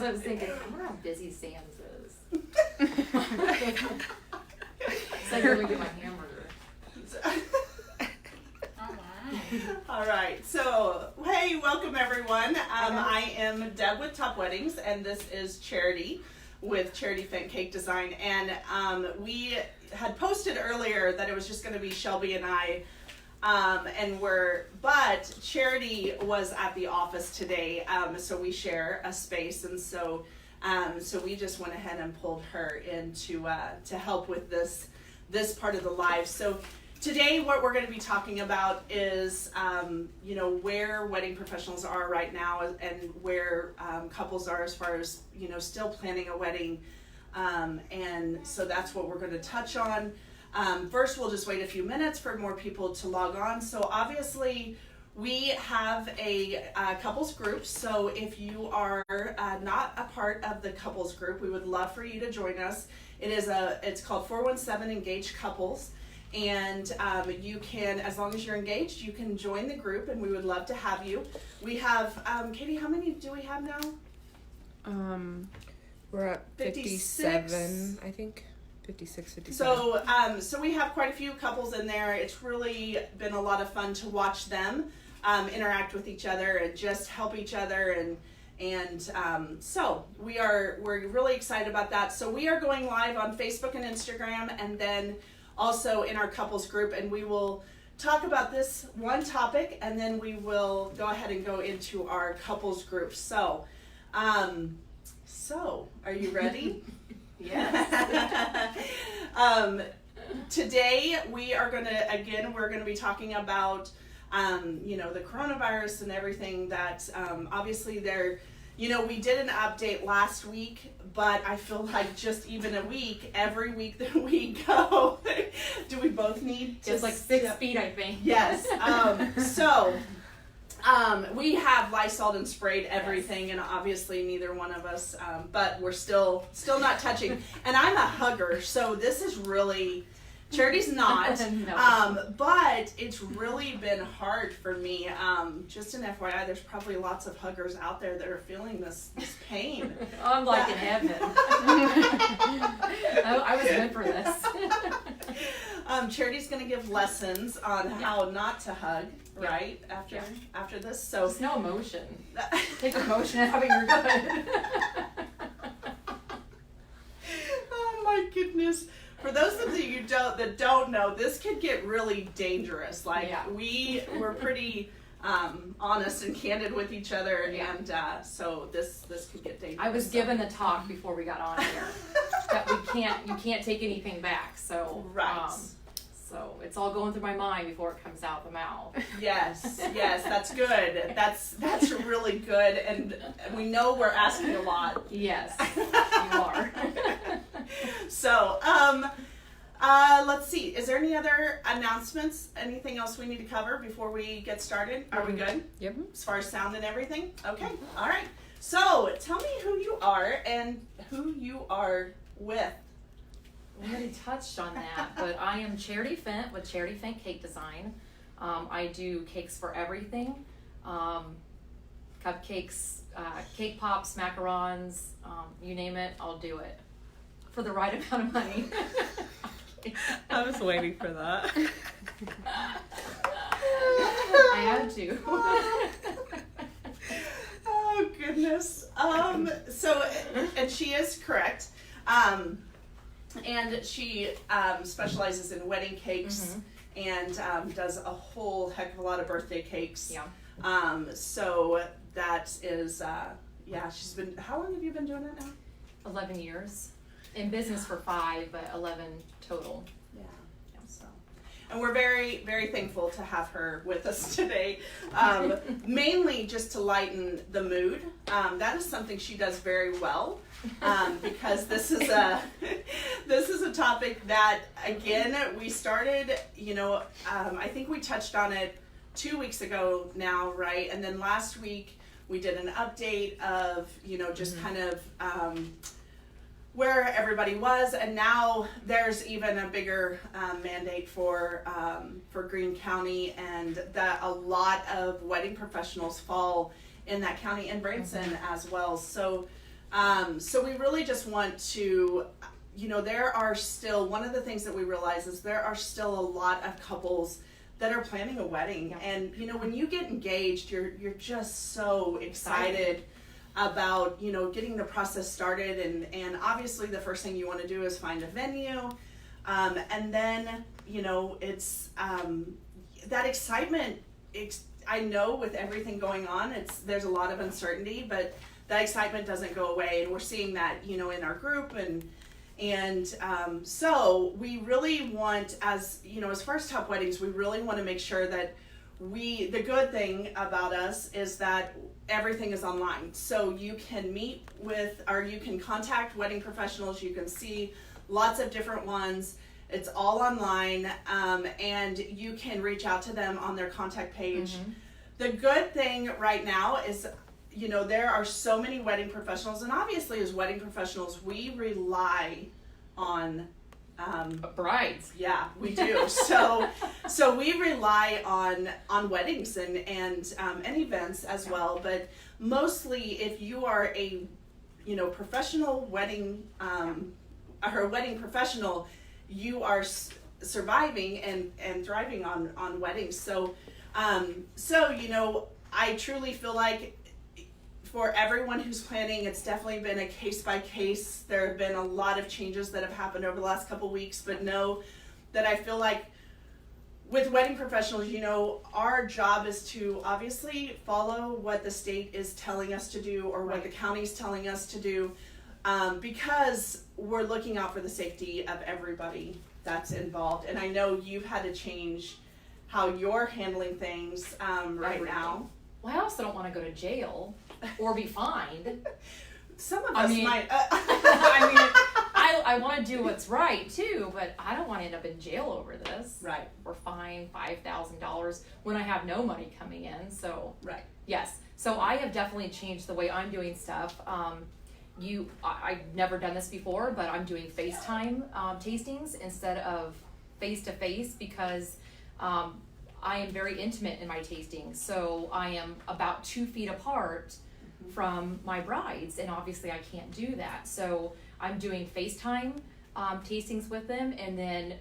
I was thinking, I wonder how busy Sam's is. It's like when we get my hamburger. All right, so hey, welcome everyone. I am Deb with Top Weddings, and this is Charity with Charity Fent Cake Design. And we had posted earlier that it was just going to be Shelby and I, but Charity was at the office today, so we share a space, and so we just went ahead and pulled her in to help with this part of the live. So today, what we're going to be talking about is, where wedding professionals are right now, and where couples are as far as, still planning a wedding. And so that's what we're going to touch on. First, we'll just wait a few minutes for more people to log on. So obviously, we have a couples group. So if you are not a part of the couples group, we would love for you to join us. It's called 417 Engaged Couples. And you can, as long as you're engaged, you can join the group, and we would love to have you. We have, Katie, how many do we have now? We're at 57, I think. 56, So57. we have quite a few couples in there. It's really been a lot of fun to watch them interact with each other and just help each other, and so we're really excited about that. So we are going live on Facebook and Instagram, and then also in our couples group, and we will talk about this one topic, and then we will go ahead and go into our couples group. So are you ready? Yes. Today we're going to be talking about the coronavirus and everything that obviously we did an update last week, but I feel like just even a week, every week that we go, do we both need to... It's like 6 feet, I think. Yes. We have Lysol and sprayed everything, yes. And obviously neither one of us, but we're still not touching. And I'm a hugger, so this is really... Charity's not, no. But it's really been hard for me. Just an FYI, there's probably lots of huggers out there that are feeling this pain. I'm like in heaven. I was meant for this. Charity's going to give lessons on how not to hug, right? After this, so there's no emotion. Take emotion out of it, you're good. Oh my goodness. For those of you that don't know, this could get really dangerous. We're pretty honest and candid with each other, and so this could get dangerous. I was given the talk before we got on here that you can't take anything back. So right. So it's all going through my mind before it comes out the mouth. Yes, that's good. That's really good, and we know we're asking a lot. Yes, you are. So, let's see. Is there any other announcements? Anything else we need to cover before we get started? Are we good? Yep. As far as sound and everything? Okay. All right. So, tell me who you are and who you are with. We already touched on that, but I am Charity Fent with Charity Fent Cake Design. I do cakes for everything. Cupcakes, cake pops, macarons, you name it, I'll do it. For the right amount of money. I was waiting for that. I had to. Oh goodness. And she is correct. And she specializes in wedding cakes, and does a whole heck of a lot of birthday cakes. Yeah. So that is she's been. How long have you been doing it now? 11 years. In business for 5, but 11 total. Yeah. So, and we're very, very thankful to have her with us today. Mainly just to lighten the mood. That is something she does very well. Because this is a topic that, again, we started. I think we touched on it 2 weeks ago now, right? And then last week we did an update of just kind of. Where everybody was, and now there's even a bigger mandate for Greene County, and that a lot of wedding professionals fall in that county, and Branson as well. So So we really just want to, there are still, one of the things that we realize is there are still a lot of couples that are planning a wedding. Yeah. And, when you get engaged, you're just so excited about, getting the process started. And obviously the first thing you want to do is find a venue. And then, it's, that excitement, I know with everything going on, there's a lot of uncertainty, but that excitement doesn't go away. And we're seeing that, in our group and so we really want, as far as Top Weddings, we really want to make sure that the good thing about us is that everything is online. So you can meet with, or you can contact wedding professionals, you can see lots of different ones. It's all online, and you can reach out to them on their contact page. Mm-hmm. The good thing right now is, there are so many wedding professionals, and obviously as wedding professionals, we rely on brides. Yeah, we do. So we rely on weddings and events as well. But mostly, if you are a professional wedding or a wedding professional, you are surviving and thriving on weddings. So I truly feel like for everyone who's planning, it's definitely been a case by case. There have been a lot of changes that have happened over the last couple weeks, but know that I feel like with wedding professionals, our job is to obviously follow what the state is telling us to do or what the county's telling us to do, because we're looking out for the safety of everybody that's involved. And I know you've had to change how you're handling things right now. Well, I also don't want to go to jail or be fined. Some of us might. I want to do what's right too, but I don't want to end up in jail over this. Right. Or fined $5,000 when I have no money coming in. So right. Yes. So I have definitely changed the way I'm doing stuff. I've never done this before, but I'm doing FaceTime tastings instead of face-to-face because I am very intimate in my tastings. So I am about 2 feet apart from my brides, and obviously I can't do that. So I'm doing FaceTime tastings with them, and then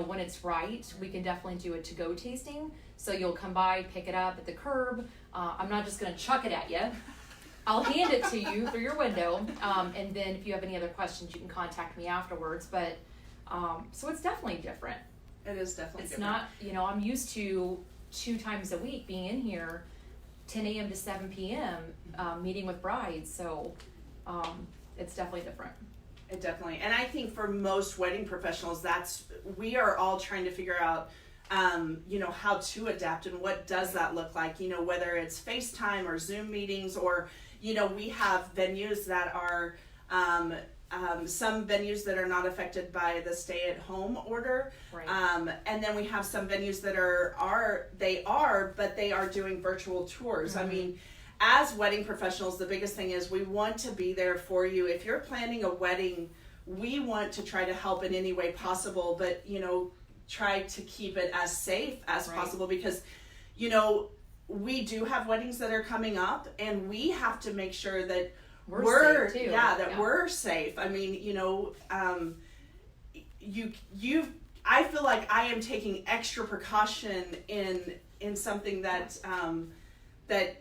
when it's right, we can definitely do a to-go tasting. So you'll come by, pick it up at the curb. I'm not just going to chuck it at you. I'll hand it to you through your window, and then if you have any other questions, you can contact me afterwards. But so it's definitely different. It is definitely it's different. not, I'm used to 2 times a week being in here, 10 a.m. to 7 p.m., meeting with brides. So it's definitely different. It definitely, and I think for most wedding professionals, we are all trying to figure out, how to adapt and what does that look like, whether it's FaceTime or Zoom meetings or, we have venues that are, some venues that are not affected by the stay-at-home order, Right. And then we have some venues that but they are doing virtual tours. Mm-hmm. I mean, as wedding professionals, the biggest thing is we want to be there for you. If you're planning a wedding, we want to try to help in any way possible, but try to keep it as safe as possible because, we do have weddings that are coming up, and we have to make sure that we're safe too. We're safe. I mean, I feel like I am taking extra precaution in something that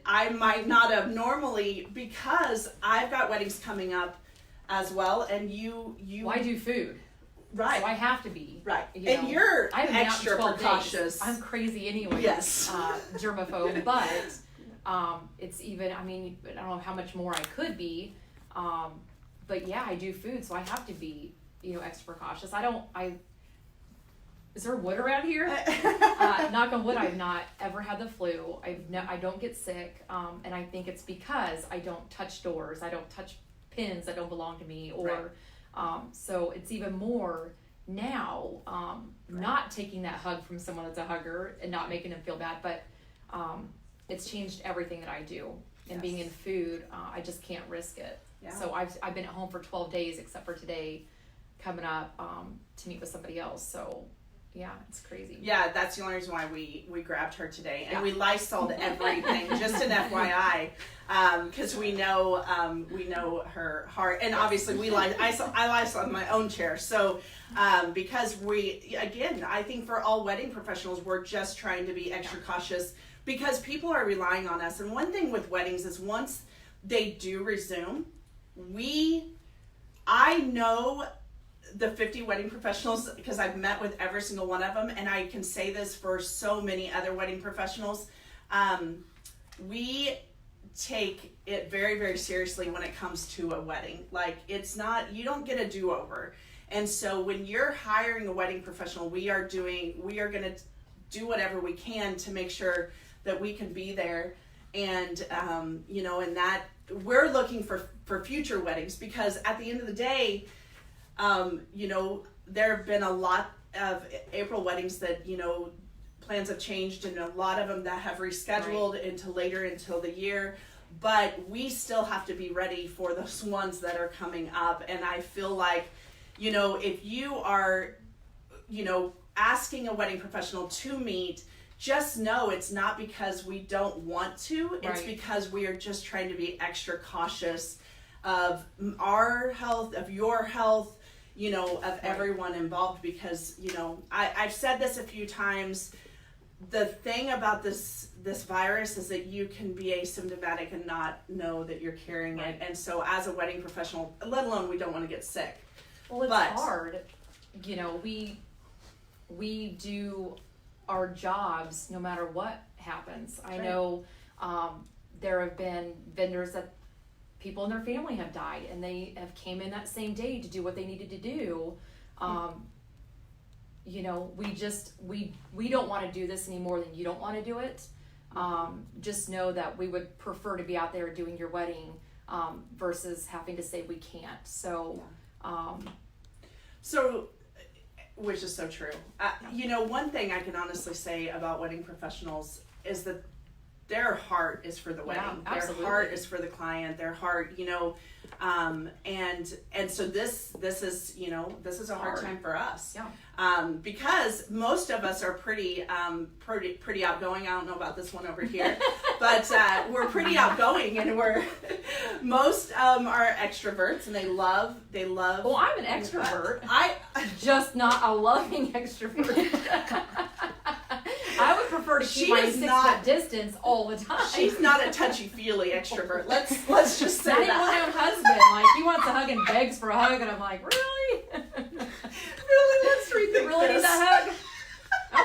I might not have normally because I've got weddings coming up as well, and you. Well, I do food. Right. So I have to be. Right. And you're I haven't been out in extra 12 precautious. days. I'm crazy anyway. Yes. Germaphobe, but it's even, I don't know how much more I could be. But yeah, I do food, so I have to be, extra precautious. Is there wood around here? Knock on wood, I've not ever had the flu. I don't get sick. And I think it's because I don't touch doors. I don't touch pins that don't belong to me, or, so it's even more now, not taking that hug from someone that's a hugger and not making them feel bad, but, it's changed everything that I do. And being in food, I just can't risk it. Yeah. So I've been at home for 12 days, except for today coming up, to meet with somebody else. So Yeah, it's crazy. Yeah, that's the only reason why we grabbed her today, and Yeah. we Lysoled everything. Just an FYI, because we know her heart, and obviously I Lysoled my own chair. So because I think for all wedding professionals, we're just trying to be extra cautious because people are relying on us. And one thing with weddings is once they do resume, I know the 50 wedding professionals because I've met with every single one of them, and I can say this for so many other wedding professionals. We take it very, very seriously when it comes to a wedding. Like, you don't get a do-over. And so when you're hiring a wedding professional, we are going to do whatever we can to make sure that we can be there. And, and that we're looking for future weddings, because at the end of the day, there have been a lot of April weddings that, plans have changed, and a lot of them that have rescheduled until the year. But we still have to be ready for those ones that are coming up. And I feel like, if you are, asking a wedding professional to meet, just know it's not because we don't want to. It's Right. because we are just trying to be extra cautious of our health, of your health, of everyone involved, because, I've said this a few times. The thing about this virus is that you can be asymptomatic and not know that you're carrying it. And so as a wedding professional, let alone we don't want to get sick. Well, it's But- hard. We do our jobs no matter what happens. I Sure. know there have been vendors that people in their family have died, and they have came in that same day to do what they needed to do. We don't want to do this any more than you don't want to do it. Just know that we would prefer to be out there doing your wedding versus having to say we can't. So, Which is so true. One thing I can honestly say about wedding professionals is that their heart is for the wedding. Yeah, absolutely. Their heart is for the client. Their heart, and so this is a hard time for us. Yeah. Because most of us are pretty outgoing. I don't know about this one over here, but we're pretty outgoing, and most are extroverts, and they love. Well, I'm an extrovert. I Just not a loving extrovert. I would prefer to keep She my is 6 not- foot distance all the time. She's not a touchy-feely extrovert. Let's just say Not even that. my husband. Like, he wants a hug and begs for a hug, and I'm like, really? Really, let's rethink Really need this. that hug?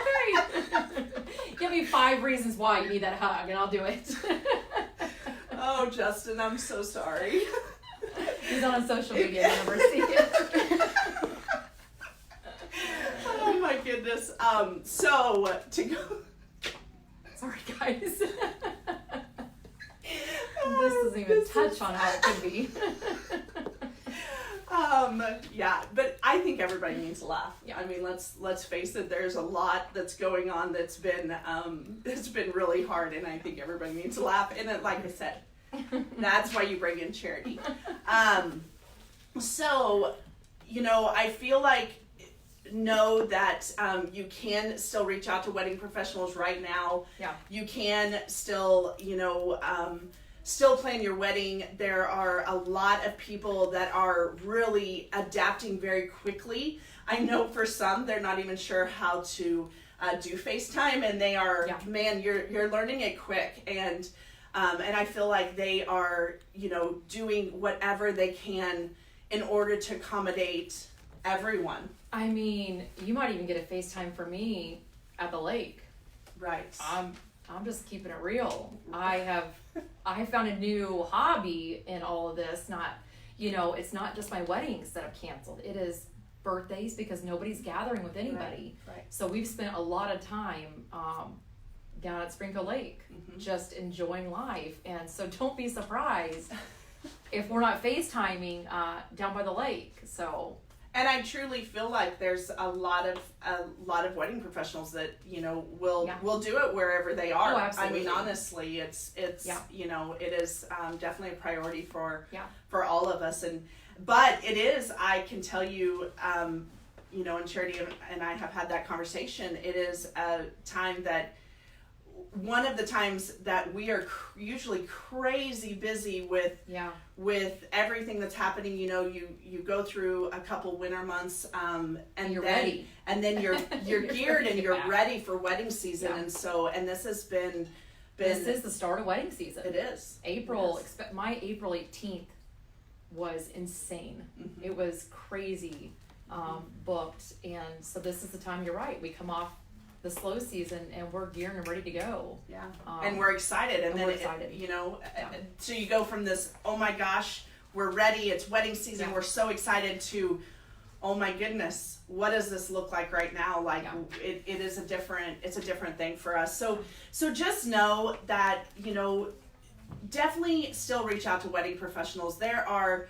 Okay. Give me 5 reasons why you need that hug, and I'll do it. Oh, Justin, I'm so sorry. He's on social media. I never see it. Oh my goodness. So to go. Sorry, guys. This doesn't even touch on how it could be. Yeah, but I think everybody needs to laugh. Yeah. I mean, let's face it. There's a lot that's going on that's been really hard, and I think everybody needs to laugh. And then, like I said, that's why you bring in charity. So, I feel like know that you can still reach out to wedding professionals right now. Yeah. You can still, still plan your wedding. There are a lot of people that are really adapting very quickly. I know for some, they're not even sure how to do FaceTime, and they are, Yeah. man, you're learning it quick. And I feel like they are, doing whatever they can in order to accommodate everyone. I mean, you might even get a FaceTime for me at the lake. Right. I'm just keeping it real. I have found a new hobby in all of this. It's not just my weddings that have canceled. It is birthdays, because nobody's gathering with anybody. Right. So we've spent a lot of time down at Sprinkle Lake, just enjoying life. And so don't be surprised if we're not FaceTiming down by the lake. So. And I truly feel like there's a lot of wedding professionals that will do it wherever they are. Oh, absolutely. I mean, honestly, it's Yeah. It is definitely a priority for Yeah. all of us. But it is, I can tell you, you know, and Charity and I have had that conversation. It is a time that, one of the times that we are usually crazy busy with everything that's happening. You know, you go through a couple winter months, and you're then, ready. and then you're geared and you're back. ready for wedding season. Yeah. And this has been This is the start of wedding season. it is April, It is. my April 18th was insane. Mhm. It was crazy booked. And so this is the time, you're right, we come off the slow season and we're gearing and ready to go. Yeah, Um, and we're excited, and then we're excited. you know, Yeah. so you go from this, oh my gosh, we're ready, it's wedding season, Yeah. we're so excited, to, oh my goodness, what does this look like right now? Like, Yeah. it is it's a different thing for us. So just know that, you know, definitely still reach out to wedding professionals. There are,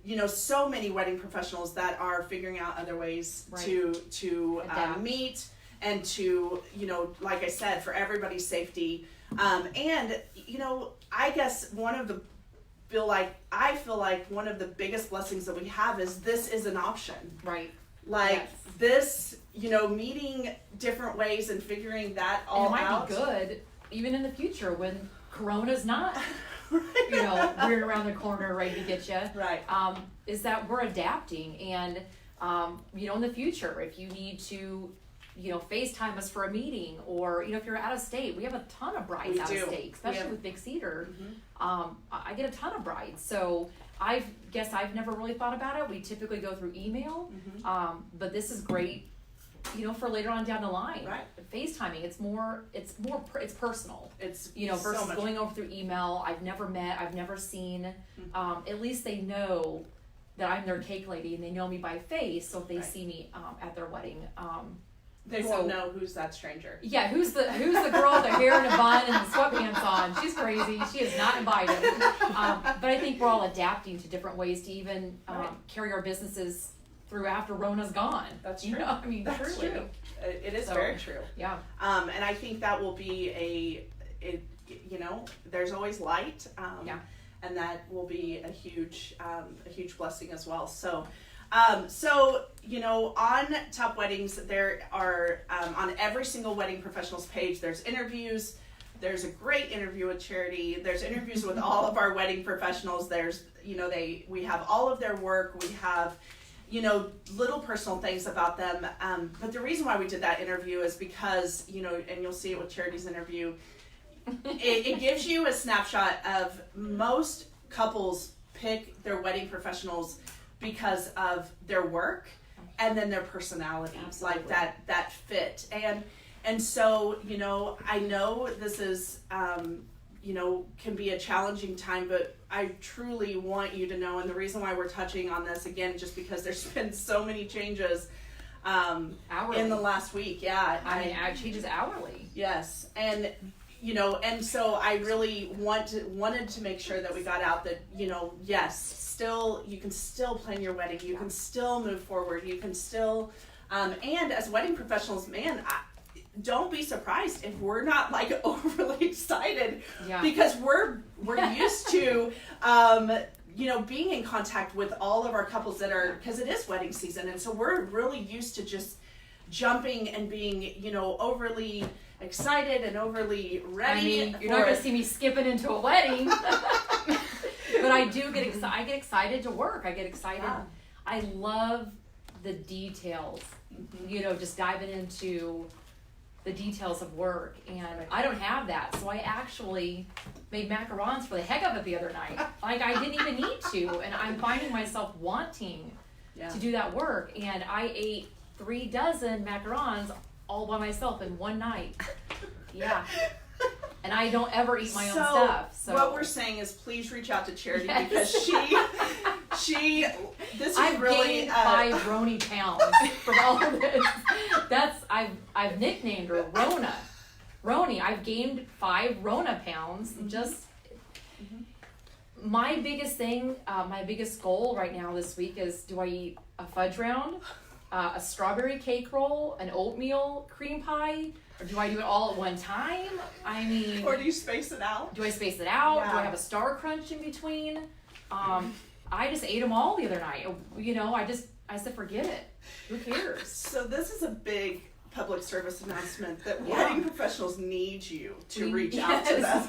you know, so many wedding professionals that are figuring out other ways Right. to Adapt. meet, and to, you know, like I said, for everybody's safety. And, you know, I guess I feel like one of the biggest blessings that we have is this is an option. Right. Like Yes. this, you know, meeting different ways and figuring that all And it might out. be good even in the future when Corona's not, you know, rearing around the corner ready to get you. Right. Is that we're adapting, and you know, in the future, if you need to, you know, FaceTime us for a meeting, or, you know, if you're out of state, we have a ton of brides We out do. of state, especially We have- with Big Cedar. Mhm. I get a ton of brides, so I've never really thought about it. We typically go through email, Mhm. but this is great, you know, for later on down the line. Right. FaceTiming, it's personal. It's, You know, so versus much. going over through email. I've never met, I've never seen. Mm-hmm. At least they know that I'm their cake lady, and they know me by face. So if they Right. see me at their wedding, They so- won't know who's that stranger. yeah, who's the girl with the hair in a bun and the sweatpants on? She's crazy. She is not invited. But I think we're all adapting to different ways to even Right. carry our businesses through after Rona's gone. That's You true. know, I mean, That's truly. true. It is So- very true. Yeah. And I think that will be you know, there's always light. Yeah. And that will be a huge blessing as well. So, you know, on Top Weddings, there are, on every single wedding professional's page, there's interviews. There's a great interview with Charity. There's interviews with all of our wedding professionals. There's, you know, we have all of their work. We have, you know, little personal things about them. But the reason why we did that interview is because, you know, and you'll see it with Charity's interview, it gives you a snapshot of most couples pick their wedding professionals because of their work and then their personality, Absolutely. like that fit. And so, you know, I know this is, you know, can be a challenging time, but I truly want you to know, and the reason why we're touching on this again, just because there's been so many changes Hourly. in the last week. Yeah. I mean, it changes hourly. Yes, and you know, and so I really wanted to make sure that we got out that, you know, yes, still you can still plan your wedding, you can still move forward, you can still, and as wedding professionals, man, don't be surprised if we're not like overly excited, Yeah. because we're used to. You know, being in contact with all of our couples that are, because it is wedding season, and so we're really used to just jumping and being, you know, overly excited and overly ready. I mean, you're not going to see me skipping into a wedding, but I do get excited. I get excited to work. I get excited. Yeah. I love the details. You know, just diving into the details of work, and I don't have that, so I actually made macarons for the heck of it the other night. Like, I didn't even need to, and I'm finding myself wanting Yeah. to do that work, and I ate 3 dozen macarons all by myself in one night. Yeah. And I don't ever eat my own stuff. So what we're saying is, please reach out to Charity, Yes. because she this is I've really gained 5 Roni pounds from all of this. I've nicknamed her Rona. Roni. I've gained 5 Rona pounds. Just my biggest thing, my biggest goal right now this week is: do I eat a fudge round, a strawberry cake roll, an oatmeal cream pie, or do I do it all at one time? I mean, or do you space it out? do I space it out? Do Yeah. I have a Star Crunch in between? I just ate them all the other night. You know, I I said, forget it. Who cares? So this is a big public service announcement that Yeah. wedding professionals need you to We- reach out to them.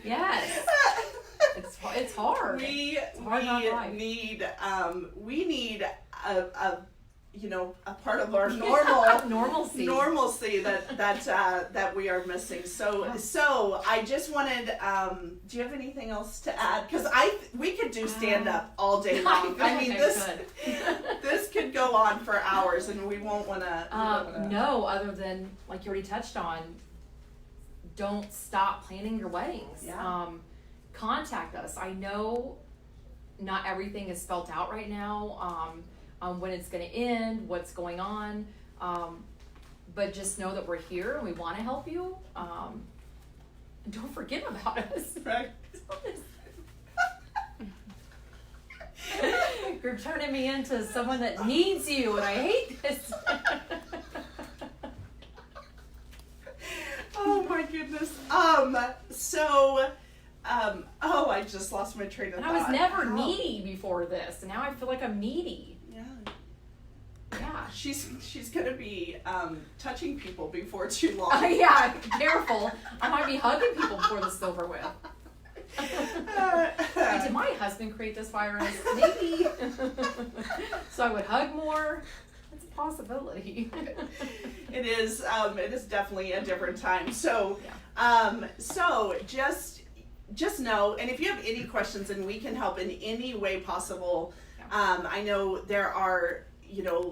Yes. It's hard. We hard not life. need a a part of our normal Normalcy. normalcy that we are missing. So I just wanted. Do you have anything else to add? Because we could do stand up all day long. I mean this could go on for hours, and we won't want to. No, other than like you already touched on, don't stop planning your weddings. Yeah. Contact us. I know not everything is spelt out right now on when it's going to end, what's going on, but just know that we're here and we want to help you. And don't forget about us. Right. You're turning me into someone that needs you, and I hate this. Oh my goodness. I just lost my train of And thought. I was never How? needy before this, and now I feel like I'm needy. Yeah. Yeah. She's gonna be touching people before too long. Yeah, careful. I might be hugging people before this is over with. Wait, did my husband create this virus? Maybe. So I would hug more. It's a possibility. It is definitely a different time. So just know, and if you have any questions and we can help in any way possible, I know there are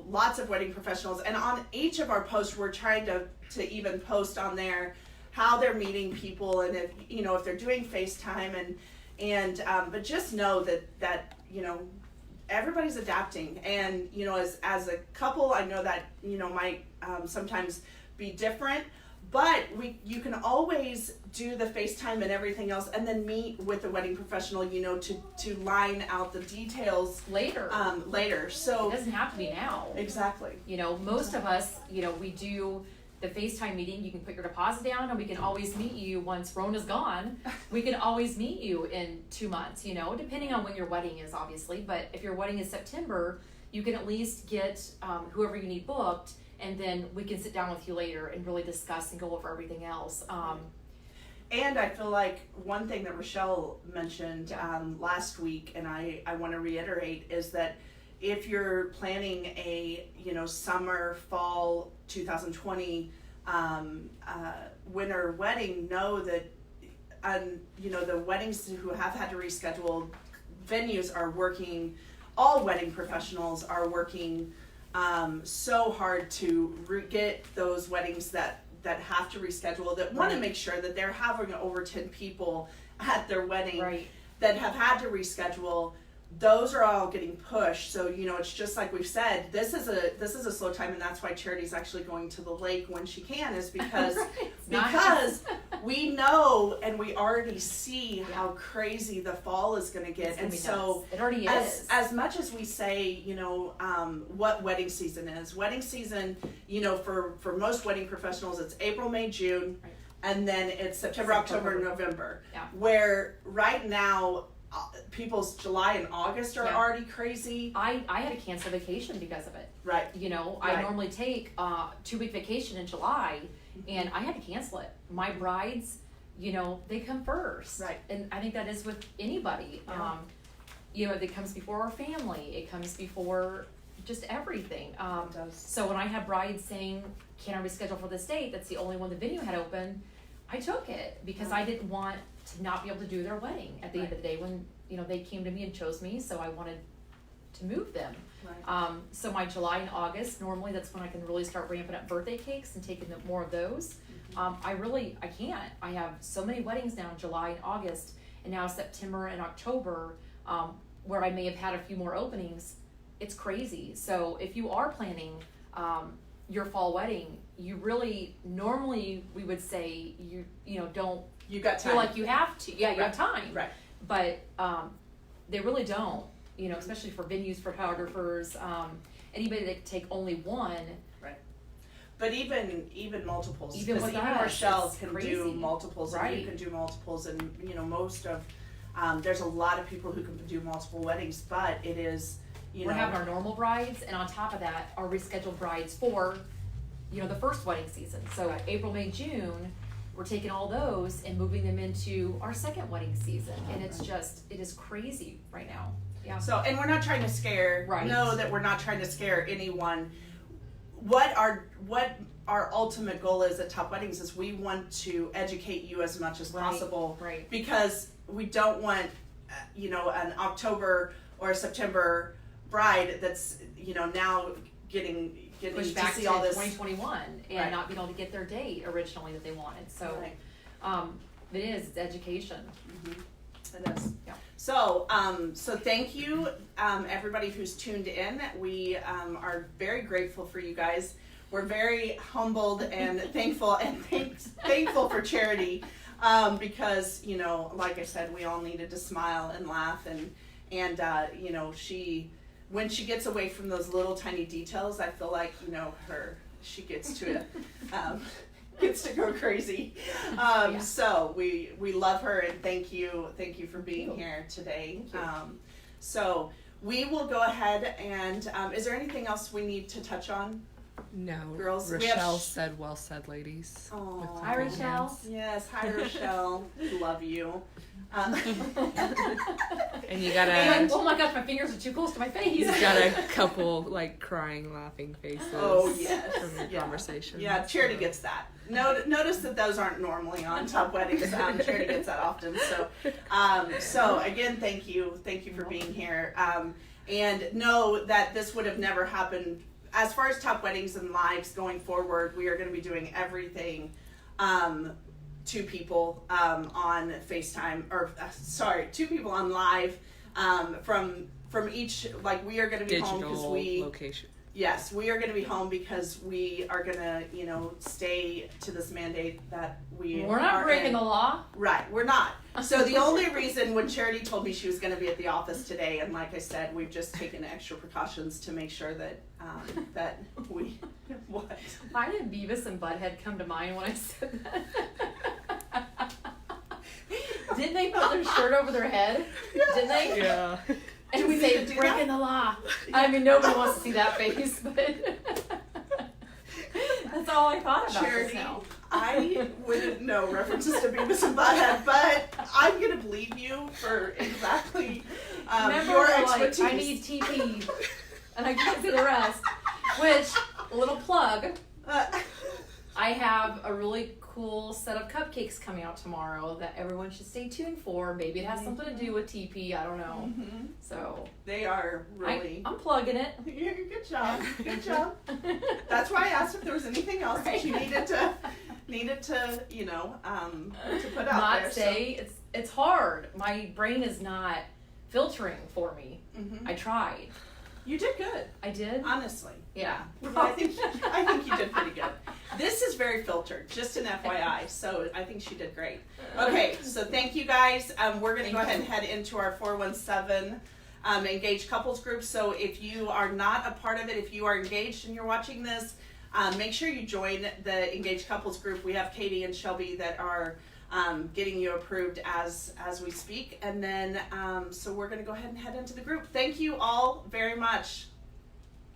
lots of wedding professionals, and on each of our posts we're trying to even post on there how they're meeting people, and if they're doing FaceTime and but just know that everybody's adapting, and as a couple, I know that might sometimes be different, but you can always do the FaceTime and everything else, and then meet with the wedding professional to line out the details Later. later. So It doesn't have to be now. exactly. Most of us, we do the FaceTime meeting. You can put your deposit down, and we can always meet you once Rona's gone. We can always meet you in 2 months, depending on when your wedding is, obviously. But if your wedding is September, you can at least get whoever you need booked, and then we can sit down with you later and really discuss and go over everything else. And I feel like one thing that Rochelle mentioned Yeah. last week, and I want to reiterate, is that if you're planning a summer, fall 2020 winter wedding, know that the weddings who have had to reschedule, venues are working. All wedding professionals are working so hard to get those weddings that have to reschedule, that want to make sure that they're having over 10 people at their wedding Right. that have had to reschedule. Those are all getting pushed. So it's just like we've said, this is a slow time, and that's why Charity's actually going to the lake when she can, is because It's nice. because we know and we already see how crazy the fall is going to get. It's gonna And be so nuts. It already is. as much as we say, what wedding season is, for most wedding professionals, it's April, May, June, Right. and then it's September, October, November. Yeah. Where right now, people's July and August are Yeah. already crazy. I had to cancel vacation because of it. Right. I Right. normally take 2-week vacation in July, and I had to cancel it. My brides, they come first. Right. And I think that is with anybody. Yeah. It comes before our family. It comes before just everything. It does. So when I have brides saying, can I reschedule for this date? That's the only one the venue had open. I took it because I didn't want to not be able to do their wedding at the end of the day when, they came to me and chose me. So I wanted to move them. Right. So my July and August, normally that's when I can really start ramping up birthday cakes and taking more of those. I can't. I have so many weddings now in July and August, and now September and October, where I may have had a few more openings. It's crazy. So if you are planning your fall wedding, you really, normally we would say don't You got time. feel like you have to. Yeah, you have time. Right. But they really don't, especially for venues, photographers, anybody that can take only one. But even multiples, Even because with even us, Rochelle it's can crazy. do multiples, and you Right. can do multiples, and most of There's a lot of people who can do multiple weddings, but it is, We're having our normal brides, and on top of that, our rescheduled brides for, the first wedding season. So April, May, June, we're taking all those and moving them into our second wedding season, and it is crazy right now. Yeah. So, and we're not trying to scare. Right. Know that we're not trying to scare anyone. What our ultimate goal is at Top Weddings is we want to educate you as much as possible. Right. Because we don't want, an October or a September bride that's, now getting Push to back see to all this. 2021 and Right. not being able to get their date originally that they wanted. So, Right. it's education. It is. Yeah. So, so thank you, everybody who's tuned in. We are very grateful for you guys. We're very humbled and thankful, and thankful for Charity, because like I said, we all needed to smile and laugh, and when she gets away from those little tiny details, I feel like she gets to go crazy. So we love her, and thank you for being here today. So we will go ahead and is there anything else we need to touch on? No, Girls, we Rochelle have said, "Well said, ladies." Aw. with Hi, compliments. Rochelle. Yes, hi Rochelle. We love you. And you I'm got like, oh my gosh, my fingers are too close to my face. you got a couple like crying, laughing faces. Oh, yes. from your Yeah. conversation. Yeah, Charity so. gets that. Notice that those aren't normally on Top Weddings. Charity gets that often. So again, thank you for being here. And know that this would have never happened. As far as Top Weddings and lives going forward, we are going to be doing everything two people on FaceTime, or two people on live from each. Like, we are going to be home because Digital location. Yes, we are going to be home because we are going to, stay to this mandate that we're not breaking in. the law. Right, we're not. So the only reason when Charity told me she was going to be at the office today, and like I said, we've just taken extra precautions to make sure that that we what. Why did Beavis and Butthead come to mind when I said that? Didn't they put their shirt over their head? Didn't they? Yeah. And Do we we say need to do breaking that? the law. I mean, nobody wants to see that face, but that's all I thought about Charity, just now. I wouldn't know references to Beavis and Butthead, but I'm going to believe you for exactly Remember, your we're like, expertise. I need TP, and I can't see the rest. Which, a little plug, I have a really cool set of cupcakes coming out tomorrow that everyone should stay tuned for. Maybe it has something to do with TP, I don't know. Mhm. So, They are really. I'm plugging it. Good job. Good job. That's why I asked if there was anything else that you needed to to put out Not there. say, it's hard. My brain is not filtering for me. Mhm. I tried. You did good, I did? honestly. Yeah. I think you did pretty good. This is very filtered, just an FYI. So I think she did great. Okay, so thank you guys. We're going to go ahead and head into our 417 engaged couples group. So if you are not a part of it, if you are engaged and you're watching this, make sure you join the engaged couples group. We have Katie and Shelby that are getting you approved as we speak. And then so we're going to go ahead and head into the group. Thank you all very much.